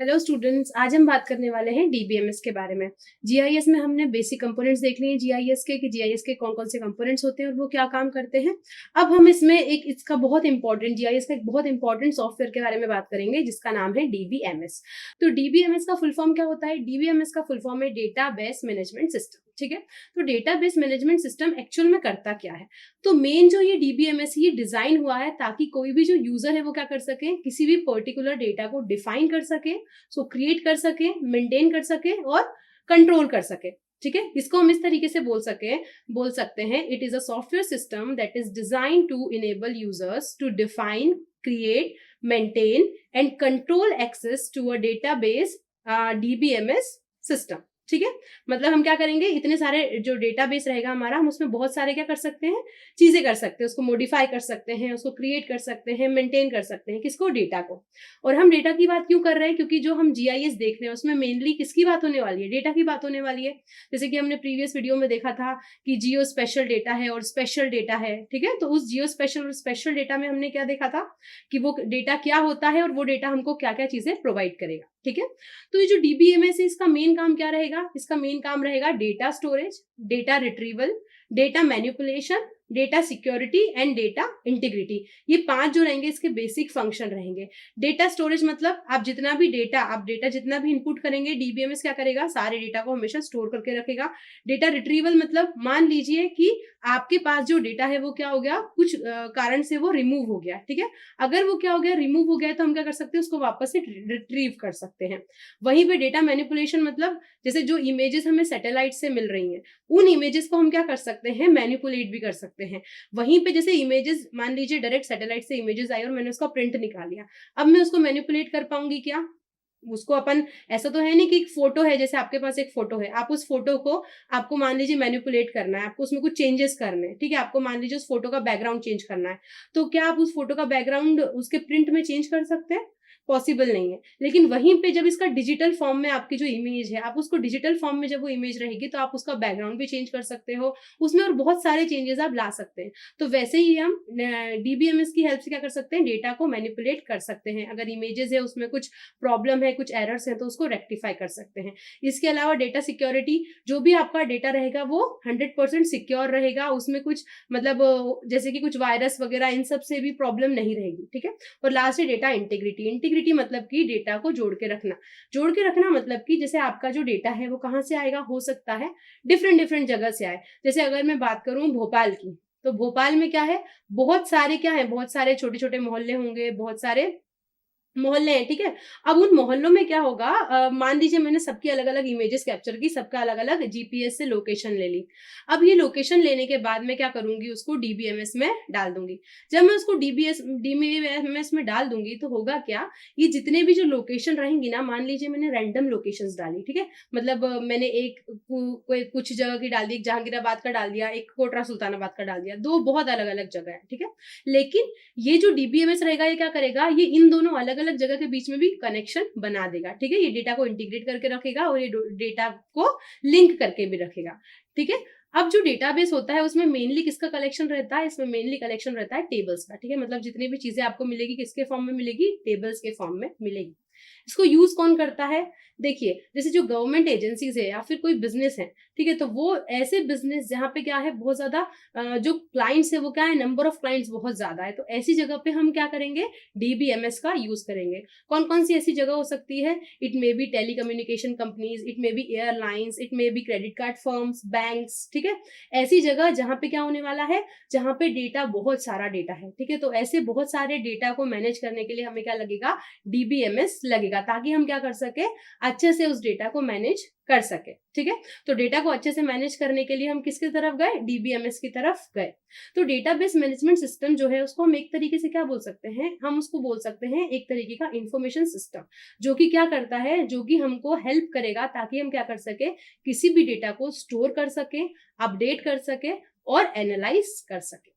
Hello students, आज हम बात करने वाले हैं डीबीएमएस के बारे में। जीआईएस में हमने बेसिक कंपोनेंट्स देख लिए जीआईएस के कि जीआईएस के कौन कौन से कंपोनेंट्स होते हैं और वो क्या काम करते हैं। अब हम इसमें इसका बहुत इंपॉर्टेंट जीआईएस का एक बहुत इंपॉर्टेंट सॉफ्टवेयर के बारे में बात करेंगे जिसका नाम है डीबीएमएस। तो डीबीएमएस का फुल फॉर्म क्या होता है? डीबीएमएस का फुल फॉर्म है डेटाबेस मैनेजमेंट सिस्टम। ठीक है, तो डेटाबेस मैनेजमेंट सिस्टम एक्चुअल में करता क्या है? तो मेन जो ये डीबीएमएस ये डिजाइन हुआ है ताकि कोई भी जो यूजर है वो क्या कर सके, किसी भी पर्टिकुलर डेटा को डिफाइन कर सके, क्रिएट कर सके, मेंटेन कर सके और कंट्रोल कर सके। ठीक है, इसको हम इस तरीके से बोल सकते हैं, it is a software system that is design to enable users to define, create, maintain and control access to a database DBMS system. ठीक है, मतलब हम क्या करेंगे, इतने सारे जो डेटाबेस रहेगा हमारा, हम उसमें बहुत सारे क्या कर सकते हैं, चीजें कर सकते हैं, उसको मॉडिफाई कर सकते हैं, उसको क्रिएट कर सकते हैं, मेंटेन कर सकते हैं, किसको, डेटा को। और हम डेटा की बात क्यों कर रहे हैं, क्योंकि जो हम जीआईएस देख रहे हैं उसमें मेनली किसकी बात होने वाली है, डेटा की बात होने वाली है। जैसे कि हमने प्रीवियस वीडियो में देखा था कि जियो स्पेशल डेटा है और स्पेशल डेटा है। ठीक है, तो उस जियो स्पेशल और स्पेशल डेटा में हमने क्या देखा था कि वो डेटा क्या होता है और वो डेटा हमको क्या क्या चीजें प्रोवाइड करेगा। ठीक है, तो ये जो डीबीएमएस है इसका मेन काम क्या रहेगा? इसका मेन काम रहेगा data storage, data retrieval, data manipulation, data security and data integrity. ये 5 जो रहेंगे इसके बेसिक फंक्शन रहेंगे। डेटा स्टोरेज मतलब आप जितना भी जितना भी इनपुट करेंगे, डीबीएमएस क्या करेगा, सारे डेटा को हमेशा स्टोर करके रखेगा। डेटा रिट्रीवल मतलब मान लीजिए कि आपके पास जो डेटा है वो क्या हो गया, कुछ कारण से वो रिमूव हो गया। ठीक है, अगर वो क्या हो गया, रिमूव हो गया, तो हम क्या कर सकते हैं, उसको वापस से रिट्रीव कर सकते हैं। वहीं पे डेटा मैनिपुलेशन मतलब जैसे जो इमेजेस हमें सैटेलाइट से मिल रही हैं, उन इमेजेस को हम क्या कर सकते हैं, मैनिपुलेट भी कर सकते हैं। वहीं पे जैसे इमेजेस, मान लीजिए डायरेक्ट सैटेलाइट से इमेजेस आई और मैंने उसका प्रिंट निकाल लिया, अब मैं उसको मैनिपुलेट कर पाऊंगी क्या? उसको अपन, ऐसा तो है नहीं कि एक फोटो है, जैसे आपके पास एक फोटो है, आप उस फोटो को, आपको मान लीजिए मैनिपुलेट करना है, आपको उसमें कुछ चेंजेस करने हैं। ठीक है, आपको मान लीजिए उस फोटो का बैकग्राउंड चेंज करना है, तो क्या आप उस फोटो का बैकग्राउंड उसके प्रिंट में चेंज कर सकते हैं? पॉसिबल नहीं है। लेकिन वहीं पे जब इसका डिजिटल फॉर्म में आपकी जो इमेज है, आप उसको डिजिटल फॉर्म में जब वो इमेज रहेगी तो आप उसका बैकग्राउंड भी चेंज कर सकते हो, उसमें और बहुत सारे चेंजेस आप ला सकते हैं। तो वैसे ही हम डीबीएमएस की हेल्प से क्या कर सकते हैं, डेटा को मैनिपुलेट कर सकते हैं। अगर इमेजेस है उसमें कुछ प्रॉब्लम है, कुछ एरर्स है, तो उसको रेक्टिफाई कर सकते हैं। इसके अलावा डेटा सिक्योरिटी, जो भी आपका डेटा रहेगा वो 100% सिक्योर रहेगा, उसमें कुछ मतलब जैसे कि कुछ वायरस वगैरह इन सब से भी प्रॉब्लम नहीं रहेगी। ठीक है, और लास्ट है डेटा इंटीग्रिटी। इंटीग्रिटी मतलब कि डेटा को जोड़ के रखना मतलब कि जैसे आपका जो डेटा है वो कहाँ से आएगा, हो सकता है डिफरेंट डिफरेंट जगह से आए। जैसे अगर मैं बात करूं भोपाल की, तो भोपाल में क्या है, बहुत सारे छोटे छोटे मोहल्ले होंगे, बहुत सारे मोहल्ले हैं। ठीक है, अब उन मोहल्लों में क्या होगा, मान लीजिए मैंने सबकी अलग अलग इमेजेस कैप्चर की, सबका अलग अलग जीपीएस से लोकेशन ले ली। अब ये लोकेशन लेने के बाद मैं क्या करूंगी, उसको डीबीएमएस में डाल दूंगी। जब मैं उसको डीबीएमएस में डाल दूंगी तो होगा क्या, ये जितने भी जो लोकेशन रहेंगी ना, मान लीजिए मैंने रैंडम लोकेशंस डाली। ठीक है, मतलब मैंने एक कोई कुछ जगह की डाल दी, एक जहांगीराबाद का डाल दिया, एक कोटरा सुल्तानाबाद का डाल दिया, दो बहुत अलग अलग जगह है। ठीक है, लेकिन ये जो डीबीएमएस रहेगा ये क्या करेगा, ये इन दोनों अलग अलग जगह के बीच में भी कनेक्शन बना देगा। ठीक है, ये डेटा को इंटीग्रेट करके रखेगा और ये डेटा को लिंक करके भी रखेगा। ठीक है, अब जो डेटाबेस होता है उसमें मेनली किसका कलेक्शन रहता है, इसमें मेनली कलेक्शन रहता है टेबल्स का। ठीक है, मतलब जितनी भी चीजें आपको मिलेगी किसके फॉर्म में मिलेगी, टेबल्स के फॉर्म में मिलेगी। इसको यूज कौन करता है, देखिए जैसे जो गवर्नमेंट एजेंसीज है या फिर कोई बिजनेस है, ठीक है, तो वो ऐसे बिजनेस जहाँ पे क्या है, बहुत ज्यादा जो क्लाइंट्स है वो क्या है, नंबर ऑफ क्लाइंट्स बहुत ज्यादा है, तो ऐसी जगह पे हम क्या करेंगे, डीबीएमएस का यूज करेंगे। कौन कौन सी ऐसी जगह हो सकती है, it may be telecommunication companies, it may be airlines, it may be credit card firms, banks. ठीक है, ऐसी जगह जहाँ पे क्या होने वाला है, जहाँ पे डेटा, बहुत सारा डेटा है। ठीक है, तो ऐसे बहुत सारे डेटा को मैनेज करने के लिए हमें क्या लगेगा, डीबीएमएस लगेगा, ताकि हम क्या कर सके, अच्छे से उस डेटा को मैनेज कर सके। ठीक है, तो डेटा को अच्छे से मैनेज करने के लिए हम किसकी तरफ गए, डीबीएमएस की तरफ गए। तो डेटाबेस मैनेजमेंट सिस्टम जो है उसको हम एक तरीके से क्या बोल सकते हैं, हम उसको बोल सकते हैं एक तरीके का इंफॉर्मेशन सिस्टम, जो कि क्या करता है, जो कि हमको हेल्प करेगा ताकि हम क्या कर सके, किसी भी डेटा को स्टोर कर सके, अपडेट कर सके और एनालाइज कर सके।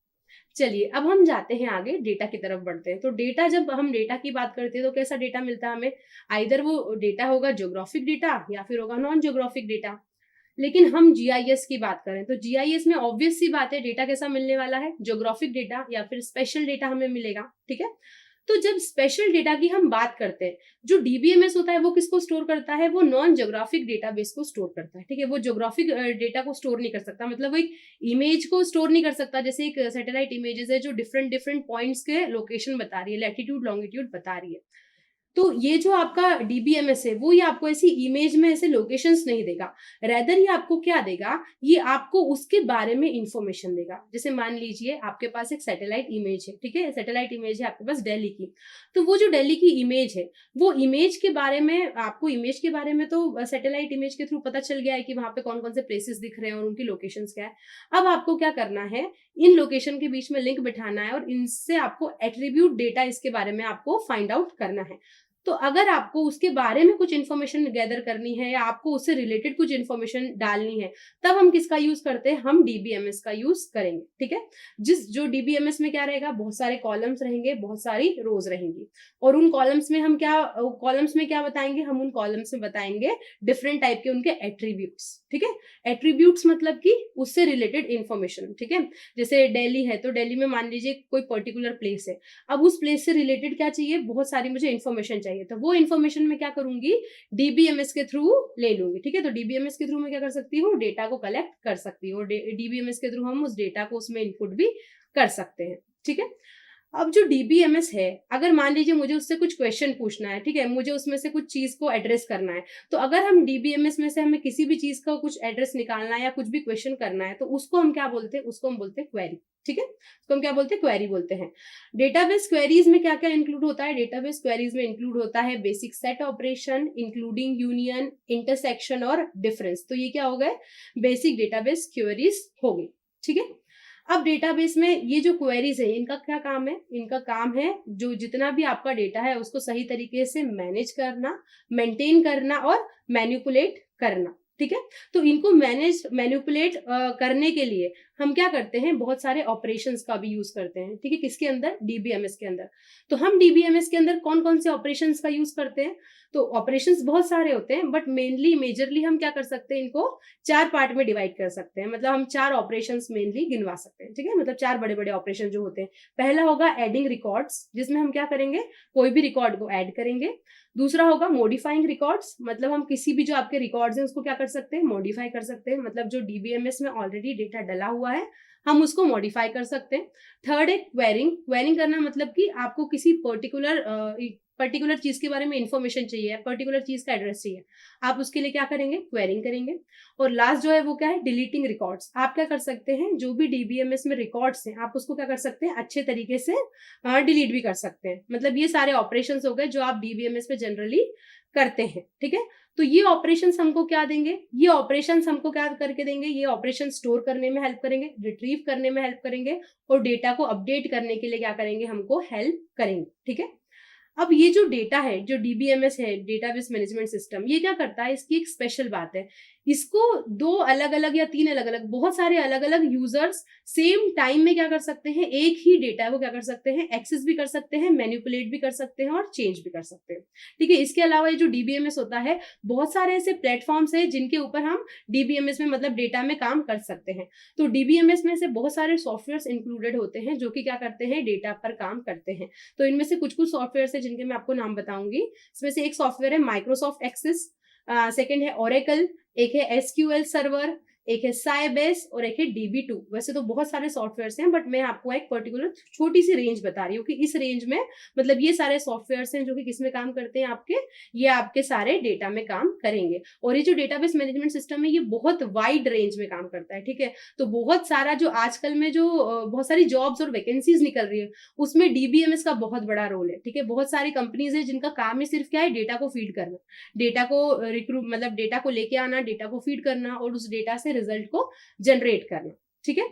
चलिए अब हम जाते हैं आगे, डेटा की तरफ बढ़ते हैं। तो डेटा, जब हम डेटा की बात करते हैं तो कैसा डेटा मिलता है हमें? आइदर वो डेटा होगा ज्योग्राफिक डेटा या फिर होगा नॉन ज्योग्राफिक डेटा। लेकिन हम जीआईएस की बात करें तो जीआईएस में ऑब्वियस सी बात है, डेटा कैसा मिलने वाला है? ज्योग्राफिक डेटा या फिर स्पेशल डेटा हमें मिलेगा, ठीक है। तो जब स्पेशल डेटा की हम बात करते हैं, जो डीबीएमएस होता है वो किसको स्टोर करता है? वो नॉन ज्योग्राफिक डेटाबेस को स्टोर करता है, ठीक है। वो ज्योग्राफिक डेटा को स्टोर नहीं कर सकता, मतलब वो एक इमेज को स्टोर नहीं कर सकता। जैसे एक सैटेलाइट इमेजेस है जो डिफरेंट डिफरेंट पॉइंट्स के लोकेशन बता रही है, लैटिट्यूड लॉन्गिट्यूड बता रही है। तो ये जो आपका डीबीएमएस है वो ये आपको ऐसी इमेज में ऐसे लोकेशंस नहीं देगा, रेदर ये आपको क्या देगा? ये आपको उसके बारे में इंफॉर्मेशन देगा। जैसे मान लीजिए आपके पास एक सैटेलाइट इमेज है, ठीक है, सैटेलाइट इमेज है आपके पास दिल्ली की। तो वो जो दिल्ली की इमेज है, वो इमेज के बारे में आपको, इमेज के बारे में तो सैटेलाइट इमेज के थ्रू पता चल गया है कि वहां पे कौन कौन से प्लेसेस दिख रहे हैं और उनकी लोकेशंस क्या है। अब आपको क्या करना है? इन लोकेशन के बीच में लिंक बिठाना है और इनसे आपको एट्रीब्यूट डेटा इसके बारे में आपको फाइंड आउट करना है। तो अगर आपको उसके बारे में कुछ इन्फॉर्मेशन गैदर करनी है या आपको उससे रिलेटेड कुछ इन्फॉर्मेशन डालनी है, तब हम किसका यूज करते हैं? हम डीबीएमएस का यूज करेंगे, ठीक है। जो डीबीएमएस में क्या रहेगा? बहुत सारे कॉलम्स रहेंगे, बहुत सारी रोज रहेंगी, और उन कॉलम्स में हम क्या बताएंगे? हम उन कॉलम्स में बताएंगे डिफरेंट टाइप के उनके एट्रीब्यूट्स, ठीक है। एट्रीब्यूट्स मतलब कि उससे रिलेटेड इन्फॉर्मेशन, ठीक है। जैसे दिल्ली है तो दिल्ली में मान लीजिए कोई पर्टिकुलर प्लेस है, अब उस प्लेस से रिलेटेड क्या चाहिए? बहुत सारी मुझे इन्फॉर्मेशन चाहिए, तो वो इन्फॉर्मेशन मैं क्या करूंगी? डीबीएमएस के थ्रू ले लूंगी, ठीक है। तो डीबीएमएस के थ्रू मैं क्या कर सकती हूँ? डेटा को कलेक्ट कर सकती हूँ, और डीबीएमएस के थ्रू हम उस डेटा को उसमें इनपुट भी कर सकते हैं, ठीक है। अब जो डीबीएमएस है, अगर मान लीजिए मुझे उससे कुछ क्वेश्चन पूछना है, ठीक है, मुझे उसमें से कुछ चीज को एड्रेस करना है, तो अगर हम डीबीएमएस में से हमें किसी भी चीज का कुछ एड्रेस निकालना है या कुछ भी क्वेश्चन करना है, तो उसको हम क्या बोलते हैं? उसको हम बोलते हैं क्वेरी, ठीक है। उसको हम क्या बोलते हैं? क्वेरी बोलते हैं। डेटाबेस क्वेरीज में क्या क्या इंक्लूड होता है? डेटाबेस क्वेरीज में इंक्लूड होता है basic set operation, including union, intersection और डिफरेंस। तो ये क्या हो गए? बेसिक डेटाबेस क्वेरीज हो गई, ठीक है। अब डेटाबेस में ये जो क्वेरीज है, इनका क्या काम है? इनका काम है जो जितना भी आपका डेटा है उसको सही तरीके से मैनेज करना, मेंटेन करना और मैनिपुलेट करना, ठीक है। तो इनको मैनिपुलेट करने के लिए हम क्या करते हैं? बहुत सारे ऑपरेशंस का भी यूज करते हैं, ठीक है। किसके अंदर? डीबीएमएस के अंदर। तो हम डीबीएमएस के अंदर कौन कौन से ऑपरेशंस का यूज करते हैं? तो ऑपरेशंस बहुत सारे होते हैं, बट मेनली मेजरली हम क्या कर सकते हैं? इनको 4 पार्ट में डिवाइड कर सकते हैं, मतलब हम 4 ऑपरेशंस मेनली गिनवा सकते हैं, ठीक है। मतलब 4 बड़े बड़े ऑपरेशन जो होते हैं। पहला होगा एडिंग रिकॉर्ड्स, जिसमें हम क्या करेंगे? कोई भी रिकॉर्ड को ऐड करेंगे। दूसरा होगा मॉडिफाइंग रिकॉर्ड्स, मतलब हम किसी भी जो आपके रिकॉर्ड्स हैं उसको क्या कर सकते हैं? मॉडिफाई कर सकते हैं, मतलब जो डीबीएमएस में ऑलरेडी डेटा डला हुआ है हम उसको मॉडिफाई कर सकते हैं। थर्ड है क्वेरिंग। क्वेरिंग करना मतलब कि आपको किसी पर्टिकुलर चीज के बारे में इंफॉर्मेशन चाहिए, पर्टिकुलर चीज का एड्रेस चाहिए, आप उसके लिए क्या करेंगे? क्वेरिंग करेंगे। और लास्ट जो है वो क्या है? Deleting records. आप क्या कर सकते हैं? जो भी डीबीएमएस में रिकॉर्ड्स हैं आप उसको क्या कर सकते हैं? अच्छे तरीके से डिलीट भी कर सकते हैं। मतलब ये सारे ऑपरेशंस हो गए जो आप डीबीएमएस में जनरली करते हैं, ठीक है। तो ये ऑपरेशंस हमको क्या देंगे? ये ऑपरेशंस हमको क्या करके देंगे? ये ऑपरेशन स्टोर करने में हेल्प करेंगे, रिट्रीव करने में हेल्प करेंगे, और डेटा को अपडेट करने के लिए क्या करेंगे? हमको हेल्प करेंगे, ठीक है। अब ये जो डेटा है, जो डीबीएमएस है, डेटाबेस मैनेजमेंट सिस्टम, ये क्या करता है? इसकी एक स्पेशल बात है, इसको 2 अलग अलग या 3 अलग अलग, बहुत सारे अलग अलग यूजर्स सेम टाइम में क्या कर सकते हैं? एक ही डेटा है वो क्या कर सकते हैं? एक्सेस भी कर सकते हैं, मैनिपुलेट भी कर सकते हैं और चेंज भी कर सकते हैं, ठीक है। इसके अलावा ये जो डीबीएमएस होता है, बहुत सारे ऐसे प्लेटफॉर्म्स है जिनके ऊपर हम डीबीएमएस में मतलब डेटा में काम कर सकते हैं। तो डीबीएमएस में से बहुत सारे सॉफ्टवेयर इंक्लूडेड होते हैं जो कि क्या करते हैं? डेटा पर काम करते हैं। तो इनमें से कुछ कुछ सॉफ्टवेयर है जिनके मैं आपको नाम बताऊंगी। इसमें से एक सॉफ्टवेयर है माइक्रोसॉफ्ट एक्सेस, सेकंड है ओरेकल, एक है एसक्यूएल सर्वर, एक है साइबेस और एक है DB2। वैसे तो बहुत सारे सॉफ्टवेयर हैं, बट मैं आपको एक पर्टिकुलर छोटी सी रेंज बता रही हूँ कि इस रेंज में मतलब ये सारे सॉफ्टवेयर हैं जो कि किस में काम करते हैं? आपके, ये आपके सारे डेटा में काम करेंगे। और ये जो डेटाबेस मैनेजमेंट सिस्टम है ये बहुत वाइड रेंज में काम करता है, ठीक है। तो बहुत सारा जो आजकल में जो बहुत सारी जॉब्स और वैकेंसीज निकल रही है उसमें डीबीएमएस का बहुत बड़ा रोल है, ठीक है। बहुत सारी कंपनीज है जिनका काम ही सिर्फ क्या है? डेटा को फीड करना, डेटा को रिक्रूट मतलब डेटा को लेके आना, डेटा को फीड करना और उस डेटा से रिजल्ट को जनरेट करना, ठीक है।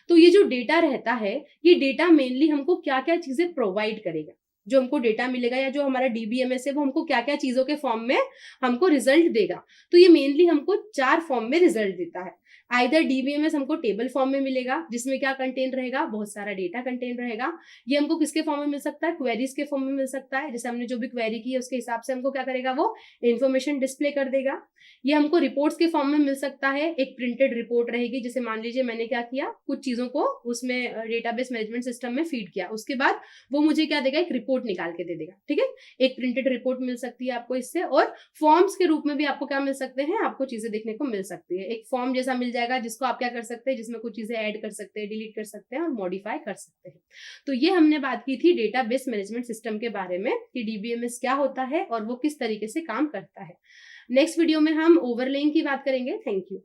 तो ये जो डेटा रहता है, ये डेटा मेनली हमको क्या क्या चीजें प्रोवाइड करेगा? जो हमको डेटा मिलेगा या जो हमारा डीबीएमएस है वो हमको क्या क्या चीजों के फॉर्म में हमको रिजल्ट देगा। तो ये मेनली हमको 4 फॉर्म में रिजल्ट देता है। आइदर डीबीएमएस हमको टेबल फॉर्म में मिलेगा, जिसमें क्या कंटेंट रहेगा, बहुत सारा डेटा कंटेंट रहेगा। ये हमको किसके फॉर्म में मिल सकता है, क्वेरीज के फॉर्म में मिल सकता है, जैसे हमने जो भी क्वेरी की है उसके हिसाब से हमको क्या करेगा, वो इन्फॉर्मेशन डिस्प्ले कर देगा। ये हमको रिपोर्ट्स के फॉर्म में मिल सकता है, एक प्रिंटेड रिपोर्ट रहेगी, जैसे मान लीजिए मैंने क्या किया, कुछ चीजों को उसमें डेटाबेस मैनेजमेंट सिस्टम में फीड किया, उसके बाद वो मुझे क्या देगा, एक रिपोर्ट निकाल के दे देगा। ठीक है, एक प्रिंटेड रिपोर्ट मिल सकती है आपको इससे। और फॉर्म्स के रूप में भी आपको क्या मिल सकते हैं, आपको चीजें देखने को मिल सकती है। एक फॉर्म जैसा मिल जाएगा जिसको आप क्या कर सकते हैं, जिसमें कुछ चीजें ऐड कर सकते हैं, डिलीट कर सकते हैं और मॉडिफाई कर सकते हैं। तो ये हमने बात की थी डेटाबेस मैनेजमेंट सिस्टम के बारे में कि डीबीएमएस क्या होता है और वो किस तरीके से काम करता है। नेक्स्ट वीडियो में हम ओवरलेइंग की बात करेंगे। Thank you.